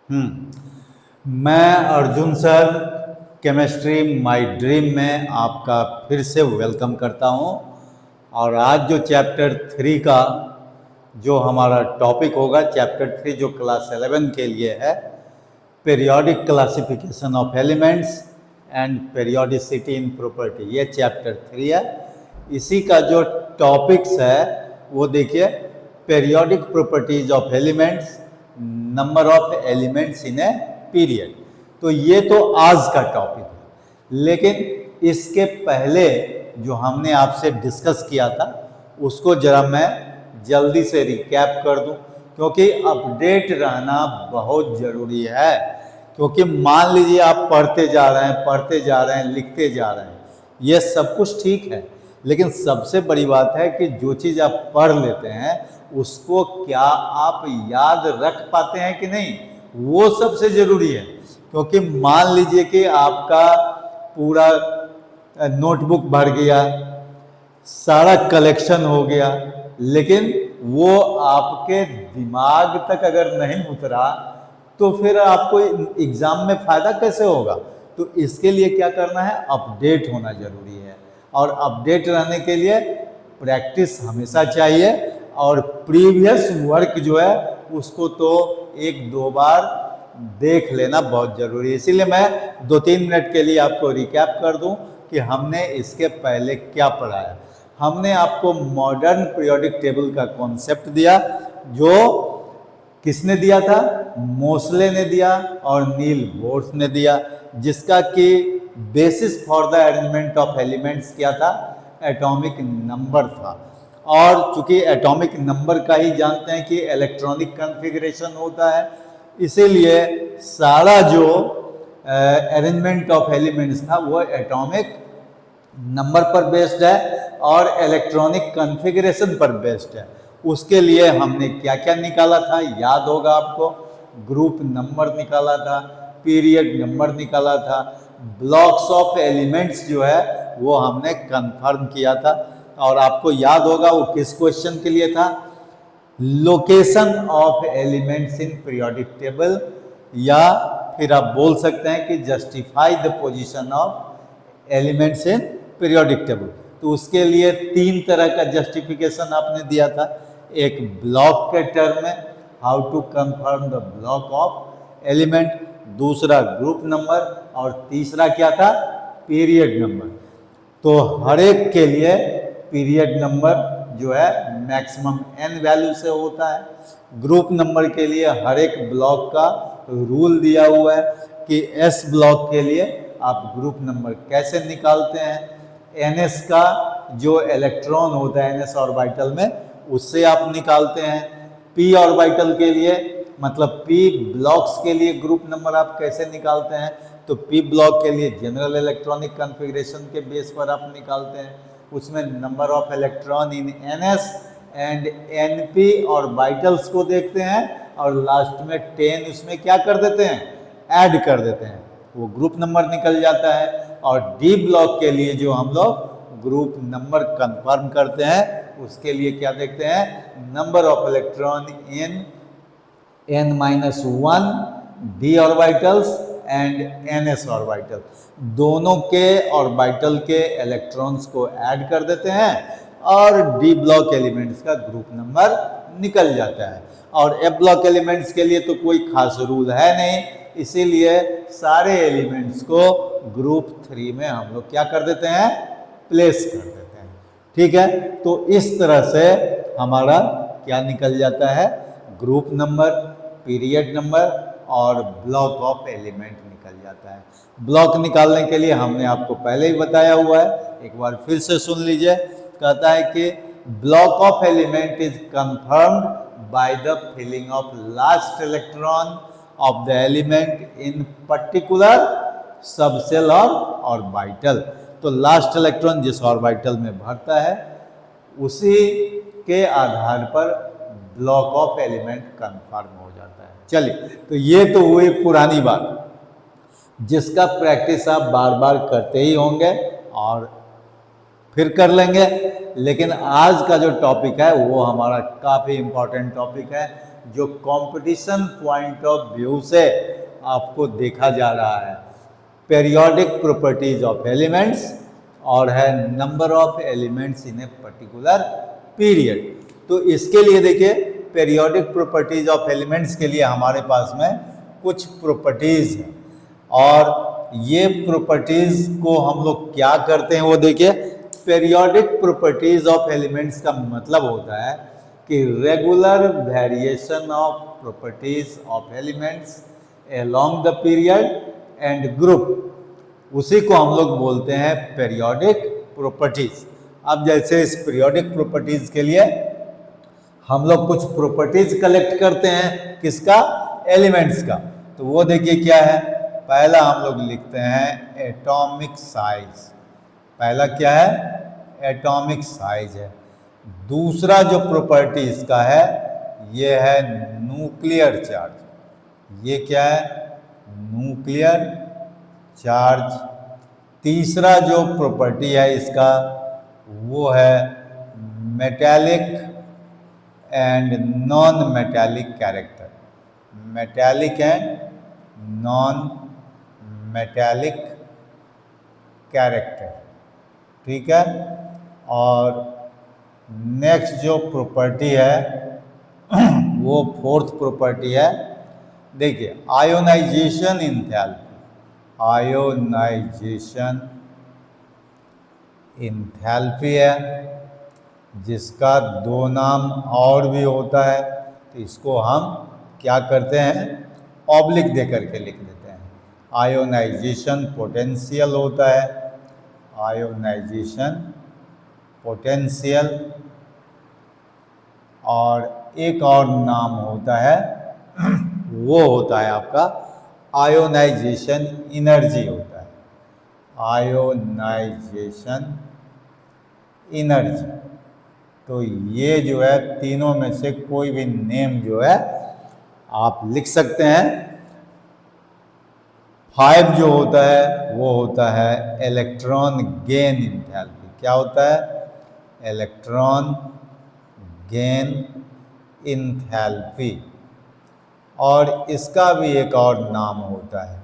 मैं Arjun sir chemistry my dream में आपका फिर से वेलकम करता हूं। और आज जो चैप्टर 3 का जो हमारा टॉपिक होगा, चैप्टर 3 जो क्लास 11 के लिए है, periodic classification of elements and periodicity in property, ये चैप्टर 3 है। इसी का जो टॉपिक्स है वो देखिए, periodic properties of elements, number of elements in a period. तो ये तो आज का टॉपिक है, लेकिन इसके पहले जो हमने आपसे डिस्कस किया था उसको जरा मैं जल्दी से रिकैप कर दूं, क्योंकि अपडेट रहना बहुत ज़रूरी है। क्योंकि मान लीजिए आप पढ़ते जा रहे हैं, लिखते जा रहे हैं, ये सब कुछ ठीक है, लेकिन सबसे बड़ी बात है कि जो चीज़ आप पढ़ लेते हैं उसको क्या आप याद रख पाते हैं कि नहीं, वो सबसे ज़रूरी है। क्योंकि मान लीजिए कि आपका पूरा नोटबुक भर गया, सारा कलेक्शन हो गया, लेकिन वो आपके दिमाग तक अगर नहीं उतरा तो फिर आपको एग्ज़ाम में फ़ायदा कैसे होगा। तो इसके लिए क्या करना है, अपडेट होना ज़रूरी है। और अपडेट रहने के लिए प्रैक्टिस हमेशा चाहिए, और प्रीवियस वर्क जो है उसको तो 1-2 बार देख लेना बहुत ज़रूरी है। इसीलिए मैं 2-3 मिनट के लिए आपको रिकैप कर दूं कि हमने इसके पहले क्या पढ़ाया। हमने आपको मॉडर्न पीरियोडिक टेबल का कॉन्सेप्ट दिया, जो किसने दिया था, मोसले ने दिया और नील बोर्स ने दिया, जिसका कि basis for the arrangement of elements क्या था, एटॉमिक नंबर था। और चूंकि एटॉमिक नंबर का ही जानते हैं कि इलेक्ट्रॉनिक कॉन्फ़िगरेशन होता है, इसीलिए सारा जो अरेंजमेंट ऑफ एलिमेंट्स था वो एटॉमिक नंबर पर बेस्ड है और इलेक्ट्रॉनिक कॉन्फ़िगरेशन पर बेस्ड है। उसके लिए हमने क्या क्या निकाला था, याद होगा आपको, ग्रुप नंबर निकाला था, पीरियड नंबर निकाला था, ब्लॉक्स ऑफ एलिमेंट्स जो है वो हमने कंफर्म किया था। और आपको याद होगा वो किस क्वेश्चन के लिए था, location of elements in periodic table, या फिर आप बोल सकते हैं कि justify the position of elements in periodic table. तो उसके लिए 3 तरह का जस्टिफिकेशन आपने दिया था, एक ब्लॉक के टर्म में, how to confirm the block of element, दूसरा ग्रुप नंबर, और तीसरा क्या था, पीरियड नंबर। तो हर एक के लिए पीरियड नंबर जो है मैक्सिमम n वैल्यू से होता है। ग्रुप नंबर के लिए हर एक ब्लॉक का रूल दिया हुआ है कि S ब्लॉक के लिए आप ग्रुप नंबर कैसे निकालते हैं, ns का जो इलेक्ट्रॉन होता है ns ऑर्बिटल में उससे आप निकालते हैं। p ऑर्बिटल के लिए, मतलब p ब्लॉक्स के लिए ग्रुप नंबर आप कैसे निकालते हैं, तो p ब्लॉक के लिए जनरल इलेक्ट्रॉनिक कॉन्फ़िगरेशन के बेस पर आप निकालते हैं, उसमें number of electron in ns and np orbitals को देखते हैं, और लास्ट में 10 उसमें क्या कर देते हैं, ऐड कर देते हैं, वो ग्रुप नंबर निकल जाता है। और डी ब्लॉक के लिए जो हम लोग ग्रुप नंबर कंफर्म करते हैं उसके लिए क्या देखते हैं, number of electron in n-1 d orbitals and ns orbital, दोनों के ऑर्बिटल के इलेक्ट्रॉन्स को ऐड कर देते हैं और डी ब्लॉक एलिमेंट्स का ग्रुप नंबर निकल जाता है। और एफ ब्लॉक एलिमेंट्स के लिए तो कोई खास रूल है नहीं, इसीलिए सारे एलिमेंट्स को ग्रुप 3 में हम लोग क्या कर देते हैं, प्लेस कर देते हैं। ठीक है, तो इस तरह से हमारा क्या निकल जाता है, ग्रुप नंबर, पीरियड नंबर और ब्लॉक ऑफ एलिमेंट निकल जाता है। ब्लॉक निकालने के लिए हमने आपको पहले ही बताया हुआ है, एक बार फिर से सुन लीजिए। कहता है कि block of element is confirmed by the filling of last electron of the element in particular subshell और ऑर्बिटल। तो लास्ट इलेक्ट्रॉन जिस ऑर्बिटल में भरता है उसी के आधार पर ब्लॉक ऑफ एलिमेंट कंफर्म हो जाता है। चलिए, तो ये तो हुई पुरानी बात, जिसका प्रैक्टिस आप बार बार करते ही होंगे और फिर कर लेंगे। लेकिन आज का जो टॉपिक है वो हमारा काफ़ी इम्पोर्टेंट टॉपिक है, जो कंपटीशन पॉइंट ऑफ व्यू से आपको देखा जा रहा है, पेरियोडिक प्रॉपर्टीज ऑफ एलिमेंट्स और है number of elements in a particular period. तो इसके लिए देखिए पेरियोडिक प्रॉपर्टीज ऑफ एलिमेंट्स के लिए हमारे पास में कुछ प्रॉपर्टीज हैं और ये प्रॉपर्टीज को हम लोग क्या करते हैं वो देखिए। पेरियोडिक प्रॉपर्टीज ऑफ एलिमेंट्स का मतलब होता है कि regular variation of properties of elements along the period and group, उसी को हम लोग बोलते हैं पेरियोडिक प्रॉपर्टीज। अब जैसे इस पेरियोडिक प्रॉपर्टीज के लिए हम लोग कुछ प्रॉपर्टीज कलेक्ट करते हैं, किसका? एलिमेंट्स का। तो वो देखिए क्या है। पहला हम लोग लिखते हैं एटॉमिक साइज। पहला क्या है? एटॉमिक साइज है। दूसरा जो प्रॉपर्टी इसका है ये है न्यूक्लियर चार्ज। ये क्या है? Nuclear charge. तीसरा जो प्रॉपर्टी है इसका वो है metallic and non metallic character. Metallic and non metallic character, ठीक है। और नेक्स्ट जो प्रॉपर्टी है वो फोर्थ प्रॉपर्टी है, देखिए आयोनाइजेशन एंथैल्पी। आयोनाइजेशन एंथैल्पी है, जिसका दो नाम और भी होता है, तो इसको हम क्या करते हैं? ऑब्लिक दे करके लिख देते हैं। आयोनाइजेशन पोटेंशियल होता है, आयोनाइजेशन पोटेंशियल, और एक और नाम होता है वो होता है आपका आयोनाइजेशन एनर्जी होता है। Ionization energy. तो ये जो है तीनों में से कोई भी नेम जो है आप लिख सकते हैं। 5 जो होता है वो होता है इलेक्ट्रॉन गेन एंथैल्पी। क्या होता है? Electron gain enthalpy. और इसका भी एक और नाम होता है,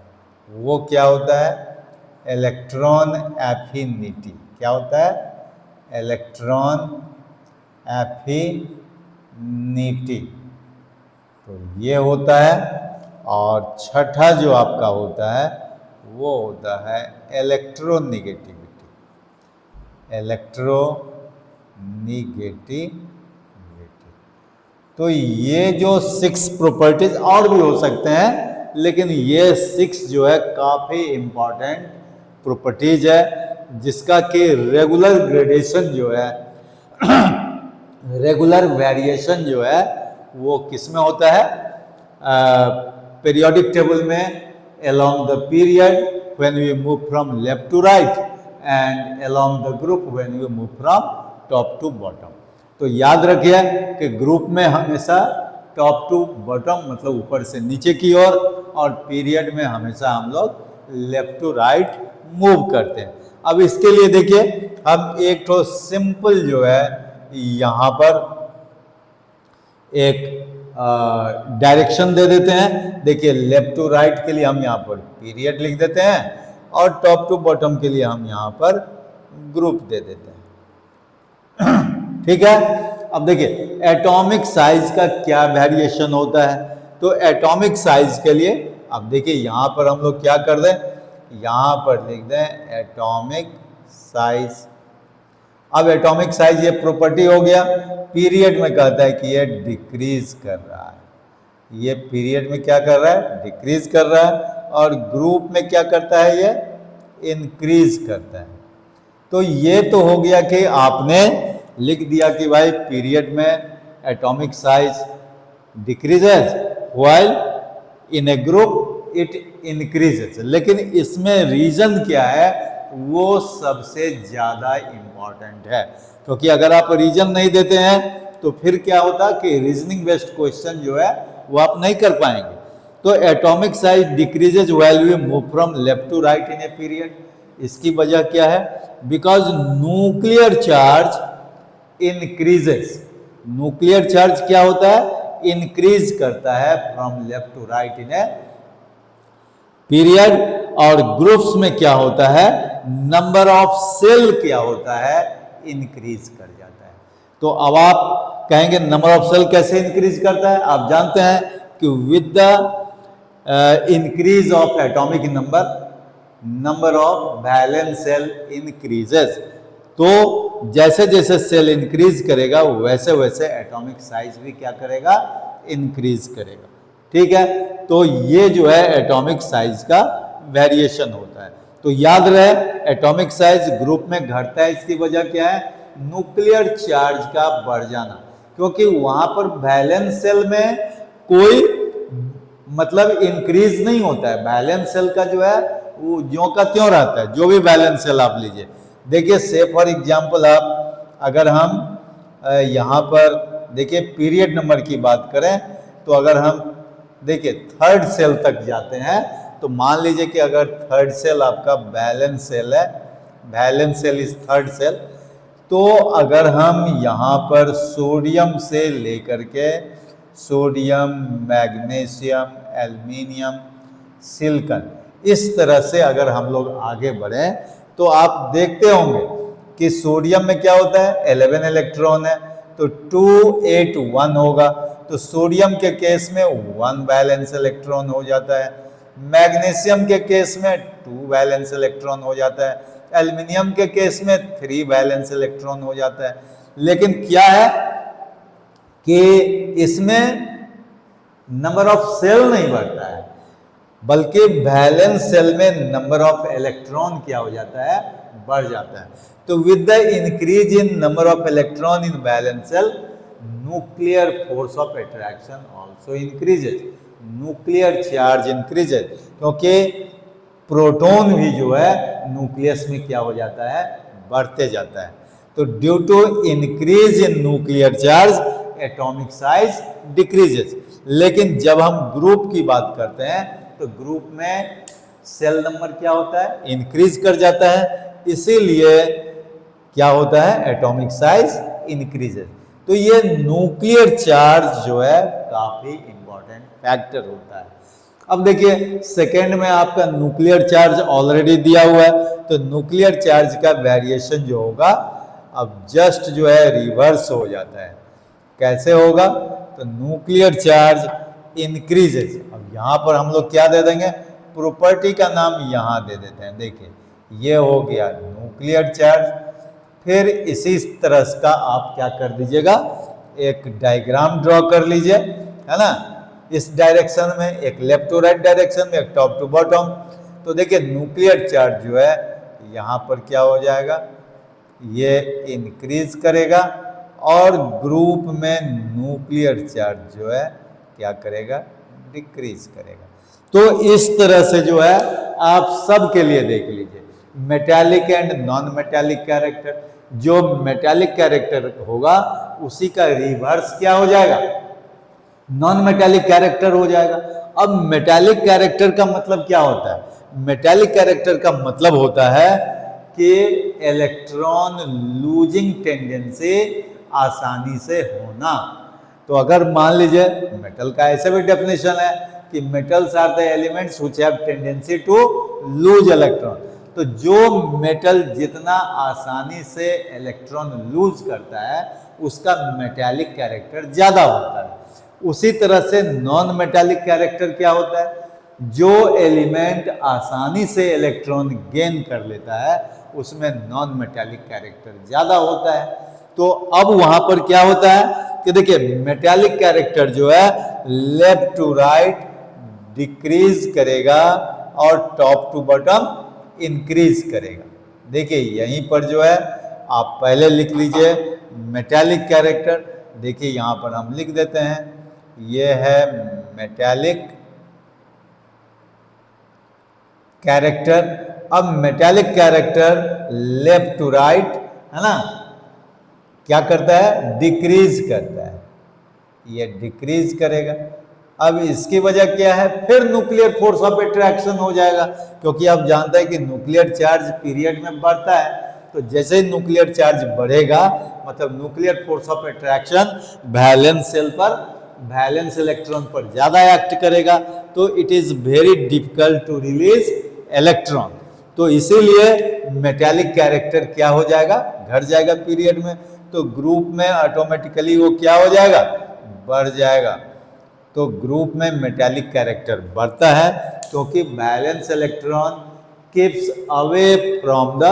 वो क्या होता है? Electron affinity. क्या होता है? Electron affinity. तो ये होता है। और छठा जो आपका होता है वो होता है इलेक्ट्रोनिगेटिविटी। इलेक्ट्रोनिगेटिविटी। तो ये जो 6 प्रॉपर्टीज और भी हो सकते हैं, लेकिन ये 6 जो है काफ़ी इम्पॉर्टेंट प्रॉपर्टीज है, जिसका कि रेगुलर ग्रेडेशन जो है रेगुलर वेरिएशन जो है वो किस में होता है? पीरियोडिक टेबल में along the period when we move from left to right and along the group when we move from top to bottom. तो याद रखिए कि ग्रुप में हमेशा टॉप टू बॉटम मतलब ऊपर से नीचे की ओर, और पीरियड में हमेशा हम लोग लेफ्ट टू राइट मूव करते हैं। अब इसके लिए देखिए हम एक तो सिंपल जो है यहाँ पर एक डायरेक्शन दे देते हैं। देखिए लेफ्ट टू राइट के लिए हम यहाँ पर पीरियड लिख देते हैं और टॉप टू बॉटम के लिए हम यहाँ पर ग्रुप दे देते हैं, ठीक है। अब देखिए एटॉमिक साइज का क्या वेरिएशन होता है। तो एटॉमिक साइज के लिए अब देखिए यहाँ पर हम लोग क्या कर दें, यहाँ पर लिख दें एटॉमिक साइज। अब एटॉमिक साइज ये प्रॉपर्टी हो गया। पीरियड में कहता है कि ये डिक्रीज कर रहा है, ये पीरियड में क्या कर रहा है? डिक्रीज कर रहा है। और ग्रुप में क्या करता है? ये इंक्रीज करता है। तो ये तो हो गया कि आपने लिख दिया कि भाई पीरियड में atomic size decreases while in A group it increases. लेकिन इसमें रीजन क्या है वो सबसे ज़्यादा इम्पॉर्टेंट है, क्योंकि अगर आप रीजन नहीं देते हैं तो फिर क्या होता कि रीजनिंग बेस्ड क्वेश्चन जो है वो आप नहीं कर पाएंगे। तो atomic size decreases while we move from left to right in a period. इसकी वजह क्या है? Because nuclear charge increases. Nuclear charge क्या होता है? इंक्रीज करता है from left to right in a period. और ग्रुप्स में क्या होता है, नंबर ऑफ सेल क्या होता है, इंक्रीज कर जाता है। तो अब आप कहेंगे नंबर ऑफ सेल कैसे इंक्रीज करता है। आप जानते हैं कि with the increase of atomic number of valence shell increases. तो जैसे जैसे सेल इंक्रीज करेगा वैसे वैसे एटॉमिक साइज भी क्या करेगा, इंक्रीज करेगा। ठीक है, तो ये जो है एटॉमिक साइज का वेरिएशन होता है। तो याद रहे एटॉमिक साइज ग्रुप में घटता है, इसकी वजह क्या है, न्यूक्लियर चार्ज का बढ़ जाना, क्योंकि वहां पर वैलेंस सेल में कोई मतलब इंक्रीज नहीं होता है। वैलेंस सेल का जो है वो ज्यों का त्यों रहता है। जो भी वैलेंस सेल आप लीजिए, देखिए से फॉर एग्जांपल आप अगर हम यहाँ पर देखिए पीरियड नंबर की बात करें, तो अगर हम देखिए थर्ड सेल तक जाते हैं, तो मान लीजिए कि अगर थर्ड सेल आपका वैलेंस सेल है, valence shell is third shell, तो अगर हम यहाँ पर सोडियम से लेकर के सोडियम, मैग्नीशियम, एल्युमिनियम, सिलिकॉन, इस तरह से अगर हम लोग आगे बढ़ें तो आप देखते होंगे कि सोडियम में क्या होता है, 11 इलेक्ट्रॉन है, तो 2 8 1 होगा। तो सोडियम के केस में 1 वैलेंस इलेक्ट्रॉन हो जाता है, मैग्नीशियम के केस में 2 वैलेंस इलेक्ट्रॉन हो जाता है, एल्युमिनियम के केस में 3 वैलेंस इलेक्ट्रॉन हो जाता है। लेकिन क्या है कि इसमें नंबर ऑफ सेल नहीं बढ़ता है, बल्कि वैलेंस सेल में नंबर ऑफ इलेक्ट्रॉन क्या हो जाता है, बढ़ जाता है। तो with the increase in number of electron in valence shell, nuclear force of attraction also increases, nuclear charge increases, क्योंकि प्रोटॉन भी जो है न्यूक्लियस में क्या हो जाता है, बढ़ते जाता है। तो due to increase in nuclear charge atomic size decreases. लेकिन जब हम ग्रुप की बात करते हैं तो ग्रुप में सेल नंबर क्या होता है, इंक्रीज कर जाता है, इसीलिए क्या होता है, एटॉमिक साइज इंक्रीजेज। तो ये न्यूक्लियर चार्ज जो है काफी इंपॉर्टेंट फैक्टर होता है। अब देखिए सेकेंड में आपका न्यूक्लियर चार्ज ऑलरेडी दिया हुआ है, तो न्यूक्लियर चार्ज का वेरिएशन जो होगा अब जस्ट जो है रिवर्स हो जाता है। कैसे होगा, तो न्यूक्लियर चार्ज इंक्रीजेज। अब यहाँ पर हम लोग क्या दे देंगे, प्रॉपर्टी का नाम यहाँ दे देते हैं। देखिए ये हो गया न्यूक्लियर चार्ज। फिर इसी तरह का आप क्या कर दीजिएगा, एक डायग्राम ड्रॉ कर लीजिए, है ना, इस डायरेक्शन में, एक लेफ्ट टू राइट डायरेक्शन में, एक टॉप टू बॉटम। तो देखिए न्यूक्लियर चार्ज जो है यहाँ पर क्या हो जाएगा, ये इंक्रीज करेगा, और ग्रुप में न्यूक्लियर चार्ज जो है क्या करेगा, डिक्रीज करेगा। तो इस तरह से जो है आप सब के लिए देख लीजिए, metallic and non metallic character. जो मेटालिक कैरेक्टर होगा उसी का रिवर्स क्या हो जाएगा, नॉन मेटालिक कैरेक्टर हो जाएगा। अब मेटालिक कैरेक्टर का मतलब क्या होता है, मेटालिक कैरेक्टर का मतलब होता है कि इलेक्ट्रॉन लूजिंग टेंडेंसी आसानी से होना। तो अगर मान लीजिए मेटल का ऐसे भी डेफिनेशन है कि metals are the elements which have tendency to lose electron. तो जो मेटल जितना आसानी से इलेक्ट्रॉन लूज करता है उसका मेटालिक कैरेक्टर ज्यादा होता है। उसी तरह से नॉन मेटालिक कैरेक्टर क्या होता है, जो एलिमेंट आसानी से इलेक्ट्रॉन गेन कर लेता है उसमें नॉन मेटालिक कैरेक्टर ज्यादा होता है। तो अब वहां पर क्या होता है कि देखिए मेटालिक कैरेक्टर जो है लेफ्ट टू राइट डिक्रीज करेगा और टॉप टू बॉटम इंक्रीज करेगा। देखिए यहीं पर जो है आप पहले लिख लीजिए मेटालिक कैरेक्टर। देखिए यहां पर हम लिख देते हैं, ये है मेटालिक कैरेक्टर। अब metallic character left to right, है ना, क्या करता है, डिक्रीज करता है, ये डिक्रीज करेगा। अब इसकी वजह क्या है, फिर न्यूक्लियर फोर्स ऑफ अट्रैक्शन हो जाएगा, क्योंकि आप जानते हैं कि न्यूक्लियर चार्ज पीरियड में बढ़ता है। तो जैसे ही न्यूक्लियर चार्ज बढ़ेगा मतलब nuclear force of attraction valence shell पर वैलेंस इलेक्ट्रॉन पर ज़्यादा एक्ट करेगा, तो it is very difficult to release electron. तो इसीलिए मेटालिक कैरेक्टर क्या हो जाएगा, घट जाएगा पीरियड में, तो ग्रुप में ऑटोमेटिकली वो क्या हो जाएगा, बढ़ जाएगा। तो ग्रुप में मेटालिक कैरेक्टर बढ़ता है क्योंकि valence electron keeps away from the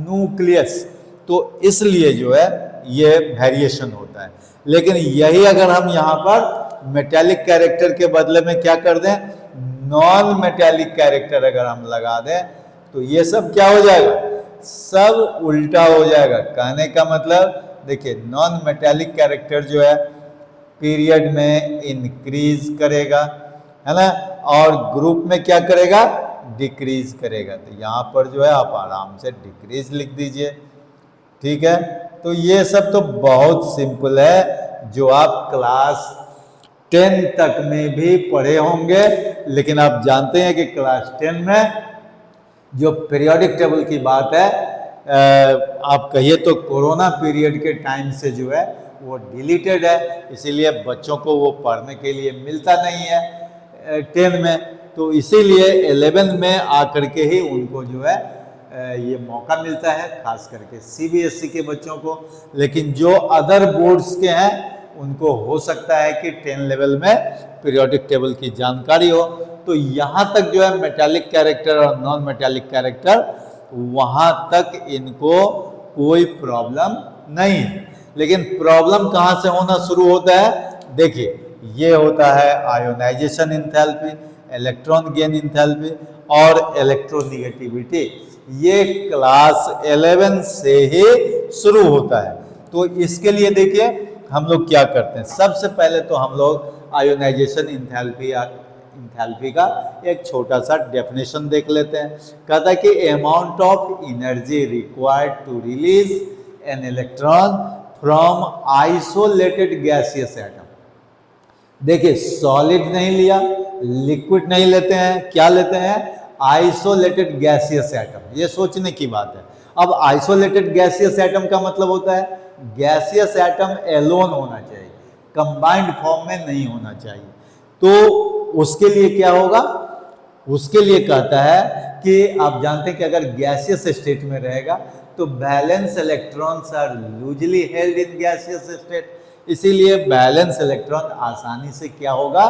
nucleus, तो इसलिए जो है ये वेरिएशन होता है। लेकिन यही अगर हम यहाँ पर मेटालिक कैरेक्टर के बदले में क्या कर दें, नॉन मेटालिक कैरेक्टर अगर हम लगा दें, तो ये सब क्या हो जाएगा, सब उल्टा हो जाएगा। कहने का मतलब देखिए, नॉन मेटालिक कैरेक्टर जो है पीरियड में इंक्रीज करेगा, है ना, और ग्रुप में क्या करेगा, डिक्रीज करेगा। तो यहाँ पर जो है आप आराम से डिक्रीज लिख दीजिए, ठीक है। तो ये सब तो बहुत सिंपल है, जो आप क्लास 10 तक में भी पढ़े होंगे। लेकिन आप जानते हैं कि क्लास 10 में जो पीरियोडिक टेबल की बात है, आप कहिए तो कोरोना पीरियड के टाइम से जो है वो डिलीटेड है, इसीलिए बच्चों को वो पढ़ने के लिए मिलता नहीं है 10 में। तो इसीलिए 11 में आकर के ही उनको जो है ये मौका मिलता है, खास करके सीबीएसई के बच्चों को। लेकिन जो अदर बोर्ड्स के हैं उनको हो सकता है कि 10 लेवल में पीरियोडिक टेबल की जानकारी हो। तो यहाँ तक जो है मेटालिक कैरेक्टर और नॉन मेटालिक कैरेक्टर, वहाँ तक इनको कोई प्रॉब्लम नहीं है। लेकिन प्रॉब्लम कहाँ से होना शुरू होता है, देखिए ये होता है ionisation enthalpy, electron gain enthalpy और इलेक्ट्रोनेगेटिविटी। ये क्लास 11 से ही शुरू होता है। तो इसके लिए देखिए हम लोग क्या करते हैं, सबसे पहले तो हम लोग आयोनाइजेशन एंथैल्पी का एक छोटा सा डेफिनेशन देख लेते हैं। कहता है कि amount of energy required to release an electron from isolated gaseous atom. देखिए सॉलिड नहीं लिया, लिक्विड नहीं लेते हैं, क्या लेते हैं, आइसोलेटेड गैसियस एटम। ये सोचने की बात है। अब आइसोलेटेड गैसियस एटम का मतलब होता है गैसियस एटम एलोन होना चाहिए, कंबाइंड फॉर्म में नहीं होना चाहिए। तो उसके लिए क्या होगा, उसके लिए कहता है कि आप जानते हैं कि अगर गैसियस स्टेट में रहेगा तो valence electrons are loosely held in gaseous state, इसीलिए वैलेंस इलेक्ट्रॉन आसानी से क्या होगा,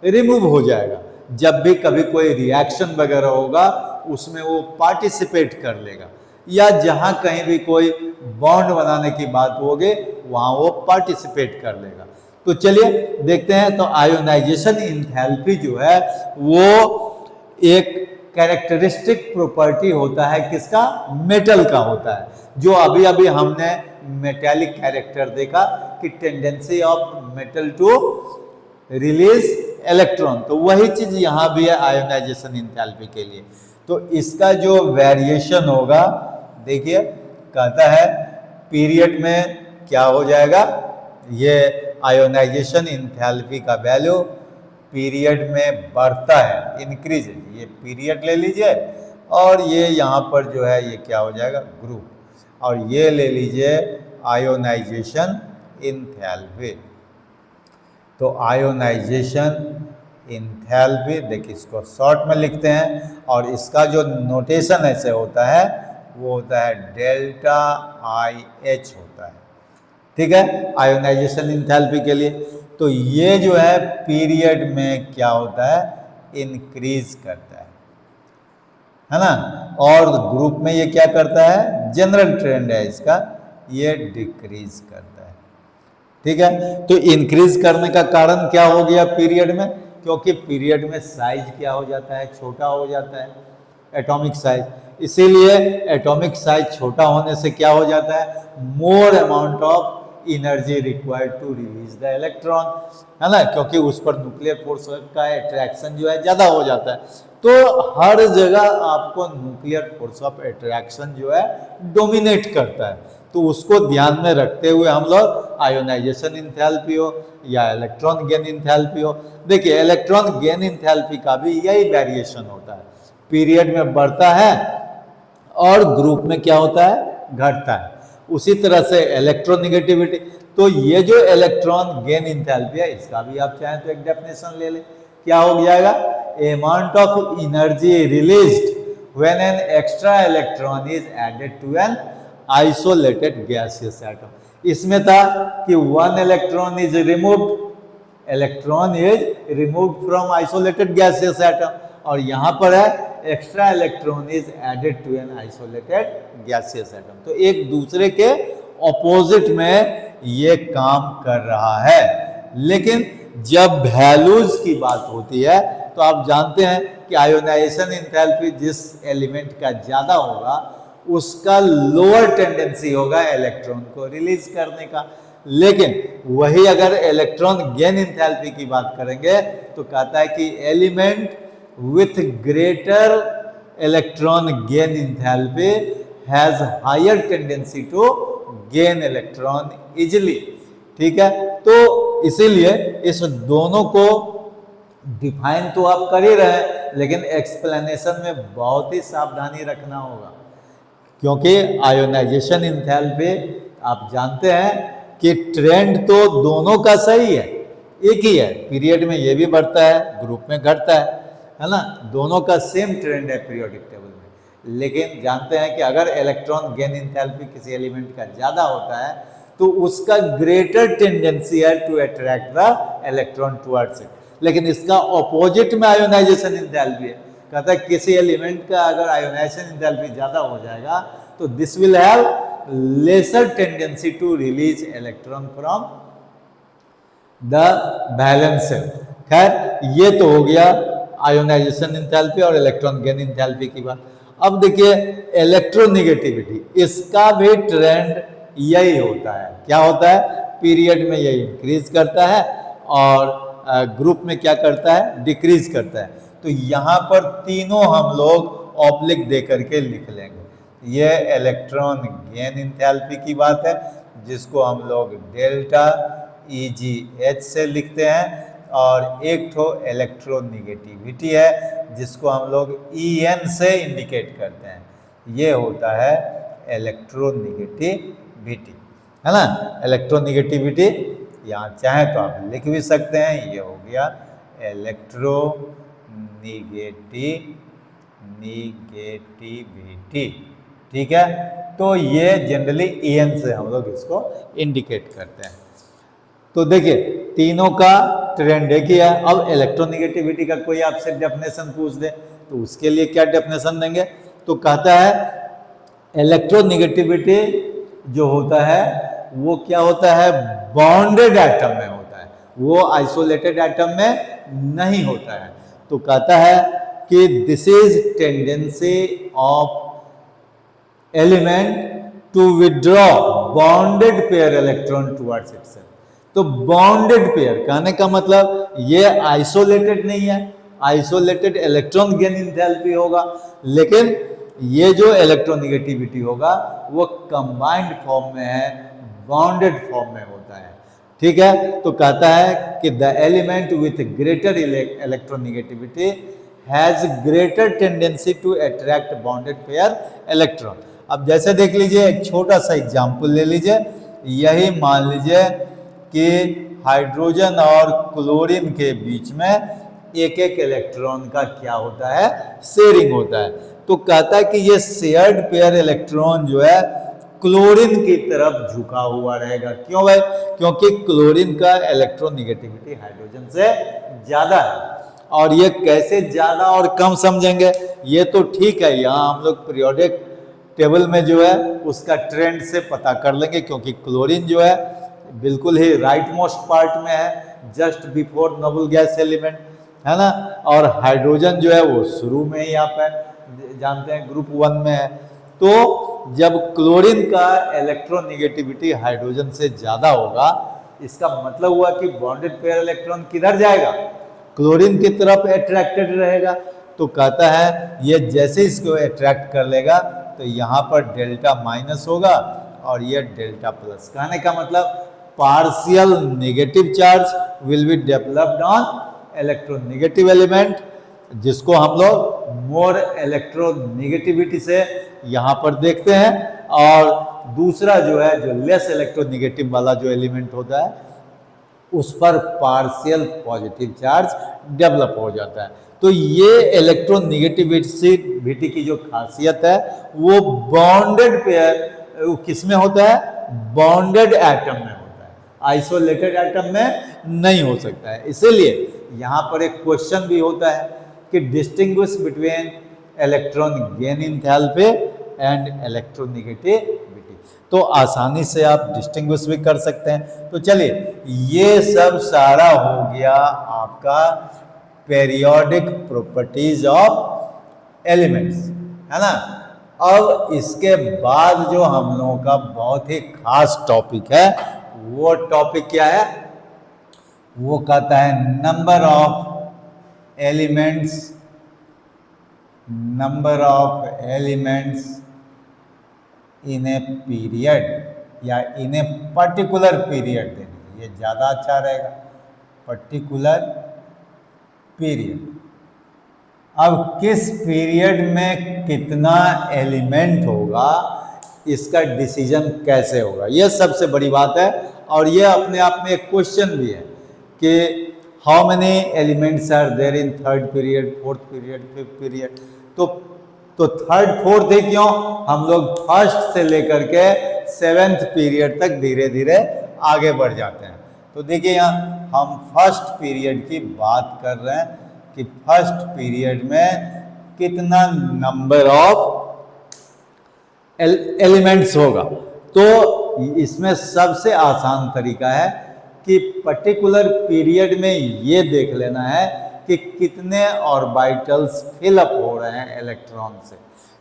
रिमूव हो जाएगा। जब भी कभी कोई रिएक्शन वगैरह होगा उसमें वो पार्टिसिपेट कर लेगा, या जहां कहीं भी कोई बॉन्ड बनाने की बात होगी वहां वो पार्टिसिपेट कर लेगा। तो चलिए देखते हैं। तो आयोनाइजेशन एंथैल्पी जो है वो एक कैरेक्टरिस्टिक प्रॉपर्टी होता है, किसका, मेटल का होता है। जो अभी अभी हमने मेटालिक कैरेक्टर देखा कि tendency of metal to release electron, तो वही चीज यहां भी है आयोनाइजेशन एंथैल्पी के लिए। तो इसका जो वेरिएशन होगा, देखिए कहता है पीरियड में क्या हो जाएगा, ये आयोनाइजेशन एंथैल्पी का वैल्यू पीरियड में बढ़ता है, इंक्रीज। ये पीरियड ले लीजिए और ये यहाँ पर जो है ये क्या हो जाएगा, ग्रुप, और ये ले लीजिए आयोनाइजेशन एंथैल्पी। तो आयोनाइजेशन एंथैल्पी, देखिए इसको शॉर्ट में लिखते हैं और इसका जो नोटेशन ऐसे होता है वो होता है डेल्टा IH होता है, ठीक है, आयोनाइजेशन एंथैल्पी के लिए। तो ये जो है पीरियड में क्या होता है, इंक्रीज करता है ना, और ग्रुप में ये क्या करता है, जनरल ट्रेंड है इसका, ये डिक्रीज करता है, ठीक है। तो इंक्रीज करने का कारण क्या हो गया पीरियड में, क्योंकि पीरियड में साइज क्या हो जाता है, छोटा हो जाता है, एटॉमिक साइज। इसीलिए एटॉमिक साइज छोटा होने से क्या हो जाता है, more amount of energy required to release the electron, है ना, क्योंकि उस पर न्यूक्लियर फोर्स का अट्रैक्शन जो है ज्यादा हो जाता है। तो हर जगह आपको न्यूक्लियर फोर्स ऑफ अट्रैक्शन जो है डोमिनेट करता है। तो उसको ध्यान में रखते हुए हम लोग आयोनाइजेशन एंथैल्पी हो या इलेक्ट्रॉन गेन एंथैल्पी हो, देखिए इलेक्ट्रॉन गेन एंथैल्पी का भी यही वेरिएशन होता है, पीरियड में बढ़ता है और ग्रुप में क्या होता है, घटता है। उसी तरह से इलेक्ट्रोनिगेटिविटी। तो ये जो इलेक्ट्रॉन गेन इंथैल्पी है, इसका भी आप चाहें तो एक डेफिनेशन ले लें। क्या हो जाएगा? Amount of energy released when an extra electron is added to an isolated gaseous atom. इसमें था कि one electron is removed, electron is removed from isolated gaseous atom, और यहां पर है extra electron is added to an isolated gaseous atom. तो एक दूसरे के ऑपोजिट में ये काम कर रहा है। लेकिन जब वैल्यूज की बात होती है तो आप जानते हैं कि आयोनाइजेशन एंथैल्पी जिस एलिमेंट का ज्यादा होगा उसका लोअर टेंडेंसी होगा इलेक्ट्रॉन को रिलीज करने का। लेकिन वही अगर इलेक्ट्रॉन गेन एंथैल्पी की बात करेंगे तो कहता है कि element with greater electron gain enthalpy has higher tendency to gain electron easily। ठीक है, तो इसीलिए इस दोनों को डिफाइन तो आप कर ही रहे हैं, लेकिन एक्सप्लेनेशन में बहुत ही सावधानी रखना होगा, क्योंकि आयोनाइजेशन एंथैल्पी आप जानते हैं कि ट्रेंड तो दोनों का सही है, एक ही है, पीरियड में ये भी बढ़ता है, ग्रुप में घटता है ना, दोनों का सेम ट्रेंड है पीरियोडिक टेबल में। लेकिन जानते हैं कि अगर इलेक्ट्रॉन गेन एंथैल्पी किसी एलिमेंट का ज़्यादा होता है तो उसका ग्रेटर टेंडेंसी है to attract the electron towards it. लेकिन इसका ऑपोजिट में आयोनाइजेशन एंथैल्पी है, कहता है किसी एलिमेंट का अगर आयोनाइजेशन एंथैल्पी ज़्यादा हो जाएगा तो this will have lesser tendency to release electron from the balance shell. खैर ये तो हो गया आयोनाइजेशन एंथैल्पी और इलेक्ट्रॉन गेन एंथैल्पी की बात। अब देखिए इलेक्ट्रोनेगेटिविटी, इसका भी ट्रेंड यही होता है। क्या होता है? पीरियड में ये इंक्रीज करता है और ग्रुप में क्या करता है? डिक्रीज करता है। तो यहाँ पर तीनों हम लोग ऑब्लिक दे करके लिख लेंगे। ये इलेक्ट्रॉन गेन एंथैल्पी की बात है जिसको हम लोग डेल्टा EgH से लिखते हैं, और एक ठो इलेक्ट्रोनिगेटिविटी है जिसको हम लोग En से इंडिकेट करते हैं। ये होता है इलेक्ट्रोनिगेटिविटी, है ना। इलेक्ट्रोनिगेटिविटी यहाँ चाहे तो आप लिख भी सकते हैं, ये हो गया इलेक्ट्रोनिगेटिविटी। ठीक है, तो ये जनरली En से हम लोग इसको इंडिकेट करते हैं। तो देखिए तीनों का ट्रेंड एक ही है। अब इलेक्ट्रोनिगेटिविटी का कोई आपसे डेफिनेशन पूछ दे तो उसके लिए क्या डेफिनेशन देंगे? तो कहता है इलेक्ट्रोनिगेटिविटी जो होता है वो क्या होता है? बॉन्डेड एटम में होता है, वो आइसोलेटेड एटम में नहीं होता है। तो कहता है कि this is tendency of element to withdraw bonded pair electron towards itself. तो बॉन्डेड पेयर कहने का मतलब ये आइसोलेटेड नहीं है, आइसोलेटेड इलेक्ट्रॉन गेन एंथैल्पी होगा, लेकिन ये जो इलेक्ट्रोनिगेटिविटी होगा वो कंबाइंड फॉर्म में है, बॉन्डेड फॉर्म में होता है। ठीक है, तो कहता है कि the element with greater electronegativity has greater tendency to attract bonded pair electron. अब जैसे देख लीजिए, एक छोटा सा एग्जाम्पल ले लीजिए। यही मान लीजिए कि हाइड्रोजन और क्लोरीन के बीच में एक एक इलेक्ट्रॉन का क्या होता है? शेयरिंग होता है। तो कहता है कि ये शेयर्ड पेयर इलेक्ट्रॉन जो है क्लोरीन की तरफ झुका हुआ रहेगा। क्यों भाई? क्योंकि क्लोरीन का इलेक्ट्रोनिगेटिविटी हाइड्रोजन से ज्यादा है। और ये कैसे ज्यादा और कम समझेंगे? ये तो ठीक है, यहाँ हम लोग पीरियोडिक टेबल में जो है उसका ट्रेंड से पता कर लेंगे, क्योंकि क्लोरीन जो है बिल्कुल ही राइट मोस्ट पार्ट में है, just before noble gas element, है ना। और हाइड्रोजन जो है वो शुरू में ही आप जानते हैं ग्रुप 1 में है। तो जब क्लोरीन का इलेक्ट्रोनिगेटिविटी हाइड्रोजन से ज्यादा होगा, इसका मतलब हुआ कि बॉन्डेड पेयर इलेक्ट्रॉन किधर जाएगा? क्लोरीन की तरफ अट्रैक्टेड रहेगा। तो कहता है ये जैसे इसको अट्रैक्ट कर लेगा तो यहाँ पर डेल्टा माइनस होगा और ये डेल्टा प्लस। कहने का मतलब partial negative charge will be developed on electronegative element, जिसको हम लोग मोर इलेक्ट्रोनेगेटिविटी से यहाँ पर देखते हैं। और दूसरा जो है जो लेस इलेक्ट्रोनेगेटिव वाला जो एलिमेंट होता है उस पर पार्शियल पॉजिटिव चार्ज डेवलप हो जाता है। तो ये इलेक्ट्रोनेगेटिविटी की जो खासियत है वो बॉन्डेड पेयर किसमें होता है, बॉन्डेड एटम में होता है, आइसोलेटेड एटम में नहीं हो सकता है। इसीलिए यहाँ पर एक क्वेश्चन भी होता है कि distinguish between electron gain enthalpy and electronegativity, तो आसानी से आप डिस्टिंग्विश भी कर सकते हैं। तो चलिए ये सब सारा हो गया आपका पेरियोडिक प्रॉपर्टीज ऑफ एलिमेंट्स, है ना। अब इसके बाद जो हम लोगों का बहुत ही खास टॉपिक है वो टॉपिक क्या है, वो कहता है number of elements, number of elements in a period या इन ए पर्टिकुलर पीरियड दे दीजिए, ये ज़्यादा अच्छा रहेगा, पर्टिकुलर पीरियड। अब किस पीरियड में कितना एलिमेंट होगा इसका डिसीजन कैसे होगा, यह सबसे बड़ी बात है। और यह अपने आप में एक क्वेश्चन भी है कि how many elements are there in third period, fourth period, fifth period. तो थर्ड फोर्थ ही क्यों, हम लोग फर्स्ट से लेकर के सेवेंथ पीरियड तक धीरे धीरे आगे बढ़ जाते हैं। तो देखिए यहाँ हम फर्स्ट पीरियड की बात कर रहे हैं कि फर्स्ट पीरियड में कितना नंबर ऑफ एलिमेंट्स होगा। तो इसमें सबसे आसान तरीका है कि पर्टिकुलर पीरियड में ये देख लेना है कि कितने ऑर्बिटल्स फिलअप हो रहे हैं इलेक्ट्रॉन से।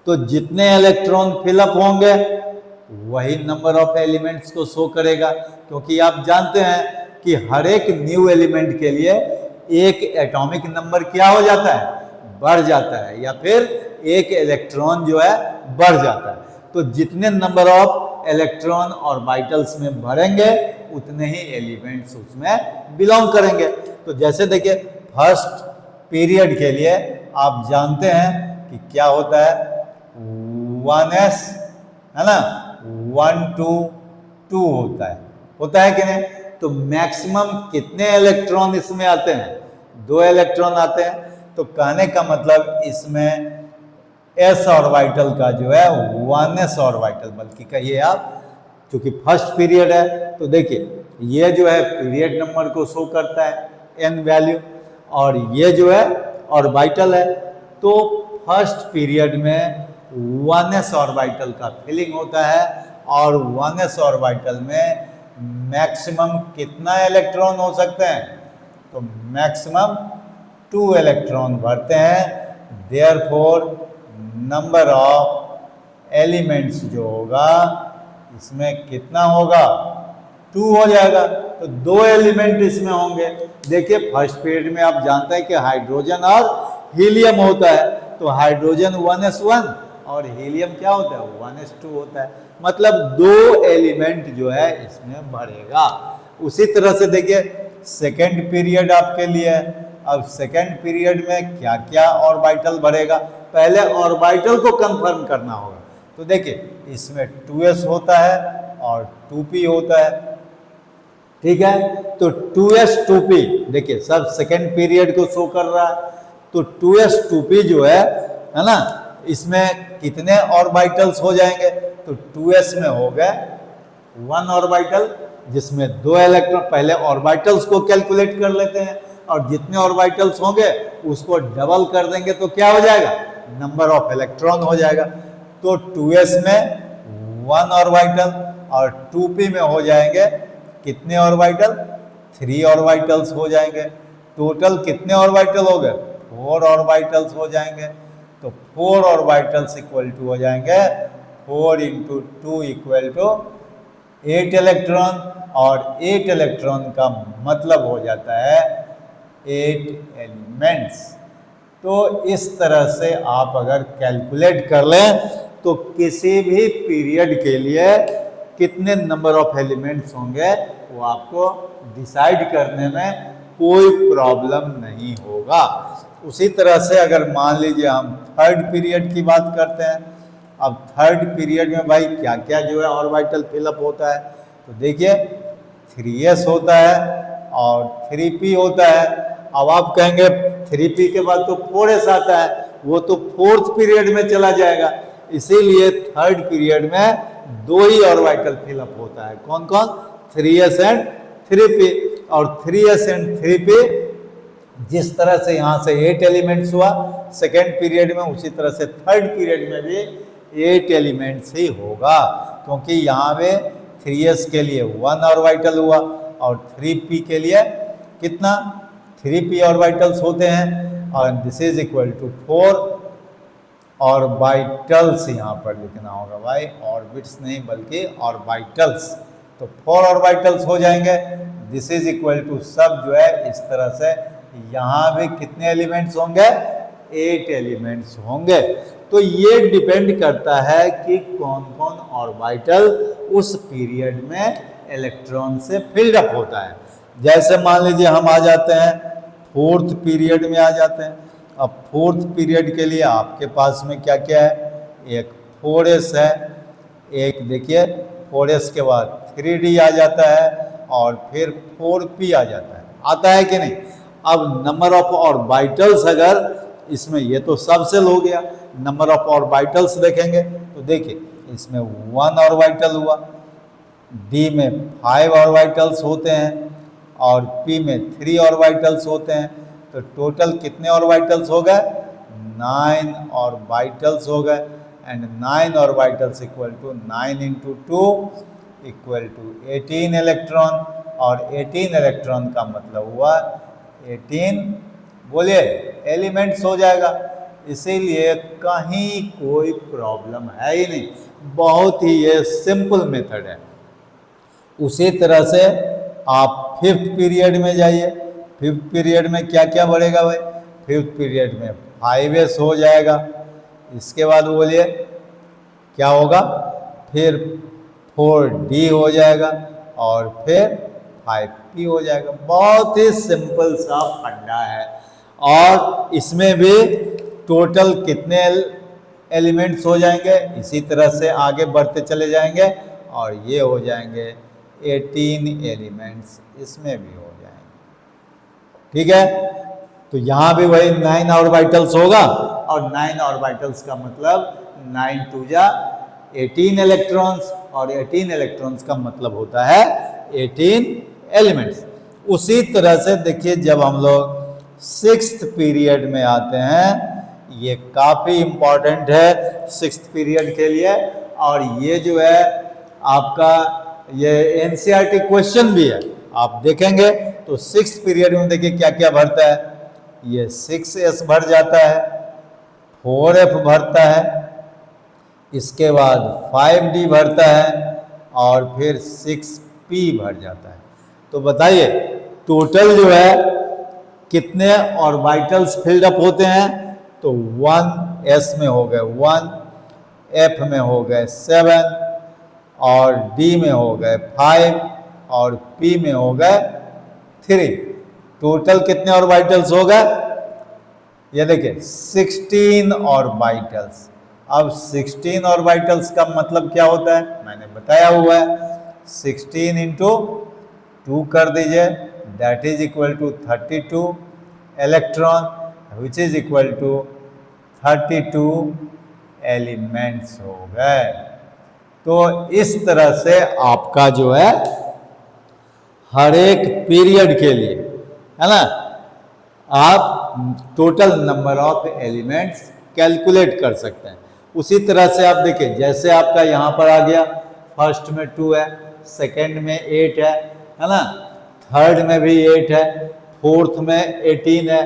तो जितने इलेक्ट्रॉन फिलअप होंगे वही नंबर ऑफ एलिमेंट्स को शो करेगा, क्योंकि आप जानते हैं कि हर एक न्यू एलिमेंट के लिए एक एटॉमिक नंबर क्या हो जाता है, बढ़ जाता है, या फिर एक इलेक्ट्रॉन जो है बढ़ जाता है। तो जितने नंबर ऑफ इलेक्ट्रॉन ऑर्बिटल्स में भरेंगे उतने ही एलिमेंट्स उसमें बिलोंग करेंगे। तो जैसे देखिए फर्स्ट पीरियड के लिए आप जानते हैं कि क्या होता है, 1s है ना, 1 2 2 होता है कि नहीं। तो मैक्सिमम कितने इलेक्ट्रॉन इसमें आते हैं, 2 इलेक्ट्रॉन आते हैं। तो कहने का मतलब इसमें एस ऑर्बिटल का जो है 1s ऑर्बिटल, बल्कि कहिए आप, क्योंकि फर्स्ट पीरियड है तो देखिए ये जो है पीरियड नंबर को शो करता है n वैल्यू, और ये जो है ऑर्बिटल है। तो फर्स्ट पीरियड में 1s ऑर्बिटल का फिलिंग होता है, और 1s ऑर्बिटल में मैक्सिमम कितना इलेक्ट्रॉन हो सकते हैं, तो मैक्सिमम 2 इलेक्ट्रॉन भरते हैं। देयरफॉर नंबर ऑफ एलिमेंट्स जो होगा इसमें कितना होगा, 2 हो जाएगा। तो 2 एलिमेंट इसमें होंगे। देखिए फर्स्ट पीरियड में आप जानते हैं कि हाइड्रोजन और हीलियम होता है। तो हाइड्रोजन 1s1 और हीलियम क्या होता है, 1s2 होता है। मतलब 2 एलिमेंट जो है इसमें भरेगा। उसी तरह से देखिए सेकेंड पीरियड आपके लिए है। अब सेकेंड पीरियड में क्या क्या ऑर्बिटल भरेगा, पहले ऑर्बिटल को कंफर्म करना होगा। तो देखिए इसमें 2s होता है और 2p होता है, ठीक है। तो 2s 2p देखिए सब सेकेंड पीरियड को शो कर रहा है। तो 2s 2p जो है ना, इसमें कितने ऑर्बिटल्स हो जाएंगे, तो 2s में हो गए 1 ऑर्बिटल जिसमें 2 इलेक्ट्रॉन। पहले ऑर्बिटल्स को कैलकुलेट कर लेते हैं, और जितने ऑर्बिटल्स होंगे उसको डबल कर देंगे तो क्या हो जाएगा, नंबर ऑफ इलेक्ट्रॉन हो जाएगा। तो 2s में 1 ऑर्बिटल और 2p में हो जाएंगे कितने ऑर्बिटल, 3 ऑर्बिटल्स हो जाएंगे। टोटल कितने ऑर्बिटल हो गए, 4 ऑर्बिटल्स हो जाएंगे। तो 4 ऑर्बिटल्स इक्वल टू हो जाएंगे 4 × 2 इक्वल टू 8 इलेक्ट्रॉन, और 8 इलेक्ट्रॉन का मतलब हो जाता है 8 एलिमेंट्स। तो इस तरह से आप अगर कैलकुलेट कर लें तो किसी भी पीरियड के लिए कितने नंबर ऑफ एलिमेंट्स होंगे वो आपको डिसाइड करने में कोई प्रॉब्लम नहीं होगा। उसी तरह से अगर मान लीजिए हम थर्ड पीरियड की बात करते हैं। अब थर्ड पीरियड में भाई क्या क्या जो है ऑर्बिटल फिलअप होता है, तो देखिए 3s होता है और 3p होता है। अब आप कहेंगे 3p के बाद तो 4s आता है, वो तो फोर्थ पीरियड में चला जाएगा, इसीलिए थर्ड पीरियड में दो ही ऑर्बिटल फिलअप होता है। कौन कौन? 3s and 3p। और 3s एंड 3p जिस तरह से यहाँ से 8 एलिमेंट्स हुआ सेकेंड पीरियड में, उसी तरह से थर्ड पीरियड में भी 8 एलिमेंट्स ही होगा, क्योंकि यहाँ पे 3s के लिए 1 ऑर्बिटल हुआ और 3p के लिए कितना? 3p ऑर्बिटल्स होते हैं, और this is equal to 4 orbitals यहाँ पर लिखना होगा भाई, ऑर्बिट्स नहीं बल्कि ऑर्बिटल्स। तो 4 ऑर्बिटल्स हो जाएंगे। दिस इज इक्वल टू सब जो है इस तरह से, यहाँ भी कितने एलिमेंट्स होंगे? 8 एलिमेंट्स होंगे। तो ये डिपेंड करता है कि कौन कौन ऑर्बिटल उस पीरियड में इलेक्ट्रॉन से फिल्ड अप होता है। जैसे मान लीजिए हम आ जाते हैं फोर्थ पीरियड में आ जाते हैं। अब फोर्थ पीरियड के लिए आपके पास में क्या क्या है? एक 4s है, एक देखिए 4s के बाद 3d आ जाता है और फिर 4p आ जाता है। आता है कि नहीं? अब नंबर ऑफ ऑर्बिटल्स अगर इसमें, ये तो सब सेल हो गया, नंबर ऑफ ऑर्बिटल्स देखेंगे तो देखिए इसमें 1 ऑर्बिटल हुआ, d में 5 ऑर्बिटल्स होते हैं और p में 3 ऑर्बिटल्स होते हैं। तो टोटल कितने ऑर्बिटल्स हो गए? 9 ऑर्बिटल्स हो गए। And 9 orbitals equal to 9 into 2 equal to 18 electron, और 18 इलेक्ट्रॉन का मतलब हुआ 18 बोलिए एलिमेंट्स हो जाएगा। इसीलिए कहीं कोई प्रॉब्लम है ही नहीं, बहुत ही ये सिंपल मेथड है। उसी तरह से आप फिफ्थ पीरियड में जाइए। फिफ्थ पीरियड में क्या क्या बढ़ेगा भाई? फिफ्थ पीरियड में 5s हो जाएगा। इसके बाद बोलिए क्या होगा? फिर 4d हो जाएगा और फिर 5p हो जाएगा। बहुत ही सिंपल सा फंडा है। और इसमें भी टोटल कितने एलिमेंट्स हो जाएंगे? इसी तरह से आगे बढ़ते चले जाएंगे और ये हो जाएंगे 18 एलिमेंट्स, इसमें भी हो जाएंगे। ठीक है, तो यहाँ भी वही 9 ऑर्बिटल्स होगा, और 9 ऑर्बिटल्स का मतलब 9 टू जा 18 इलेक्ट्रॉन्स, और 18 इलेक्ट्रॉन्स का मतलब होता है 18 एलिमेंट्स। उसी तरह से देखिए जब हम लोग सिक्स्थ पीरियड में आते हैं, ये काफ़ी इम्पॉर्टेंट है सिक्स्थ पीरियड के लिए, और ये जो है आपका ये एनसीईआरटी क्वेश्चन भी है। आप देखेंगे तो सिक्स्थ पीरियड में देखिए क्या क्या भरता है। ये 6s भर जाता है, 4f भरता है, इसके बाद 5d भरता है और फिर 6p भर जाता है। तो बताइए टोटल जो है कितने ऑर्बिटल्स फिल्ड अप होते हैं? तो 1s में हो गए 1, f में हो गए 7 और d में हो गए 5 और p में हो गए 3। टोटल कितने ऑर्बिटल्स हो गए? ये देखिए 16 ऑर्बिटल्स। अब 16 ऑर्बिटल्स का मतलब क्या होता है? मैंने बताया हुआ है, 16 इंटू 2 कर दीजिए, that is equal to 32 electron, which is equal to 32 elements हो गए। तो इस तरह से आपका जो है हर एक पीरियड के लिए, है ना, आप total number of elements calculate कर सकते हैं। उसी तरह से आप देखिए जैसे आपका यहाँ पर आ गया, फर्स्ट में 2 है, सेकंड में 8 है ना, थर्ड में भी 8 है, फोर्थ में 18 है,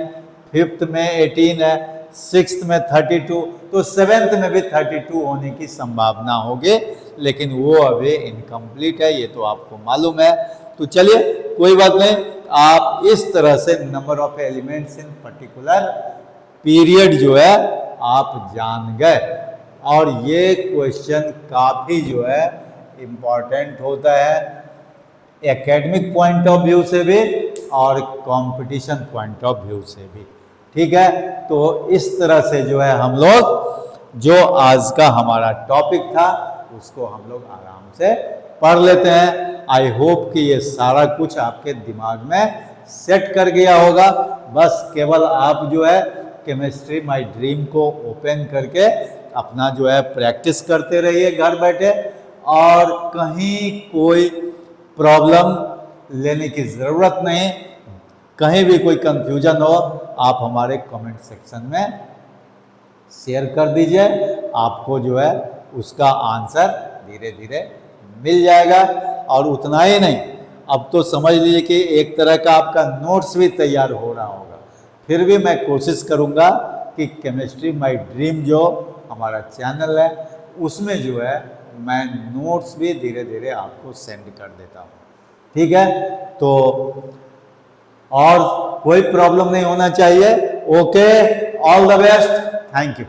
फिफ्थ में 18 है, सिक्स्थ में 32, तो सेवेंथ में भी 32 होने की संभावना होगी, लेकिन वो अभी इनकम्प्लीट है, ये तो आपको मालूम है। तो चलिए कोई बात नहीं, आप इस तरह से number of elements in particular period जो है आप जान गए। और ये क्वेश्चन काफ़ी जो है इम्पॉर्टेंट होता है एकेडमिक पॉइंट ऑफ व्यू से भी और कंपटीशन पॉइंट ऑफ व्यू से भी। ठीक है, तो इस तरह से जो है हम लोग जो आज का हमारा टॉपिक था उसको हम लोग आराम से पढ़ लेते हैं। आई होप कि ये सारा कुछ आपके दिमाग में सेट कर गया होगा। बस केवल आप जो है केमिस्ट्री माय ड्रीम को ओपन करके अपना जो है प्रैक्टिस करते रहिए घर बैठे, और कहीं कोई प्रॉब्लम लेने की ज़रूरत नहीं। कहीं भी कोई कंफ्यूजन हो आप हमारे कमेंट सेक्शन में शेयर कर दीजिए, आपको जो है उसका आंसर धीरे धीरे मिल जाएगा। और उतना ही नहीं, अब तो समझ लीजिए कि एक तरह का आपका नोट्स भी तैयार हो रहा होगा। फिर भी मैं कोशिश करूंगा कि केमिस्ट्री माय ड्रीम जो हमारा चैनल है उसमें जो है मैं नोट्स भी धीरे धीरे आपको सेंड कर देता हूँ, ठीक है। तो और कोई प्रॉब्लम नहीं होना चाहिए। Okay, all the best, thank you.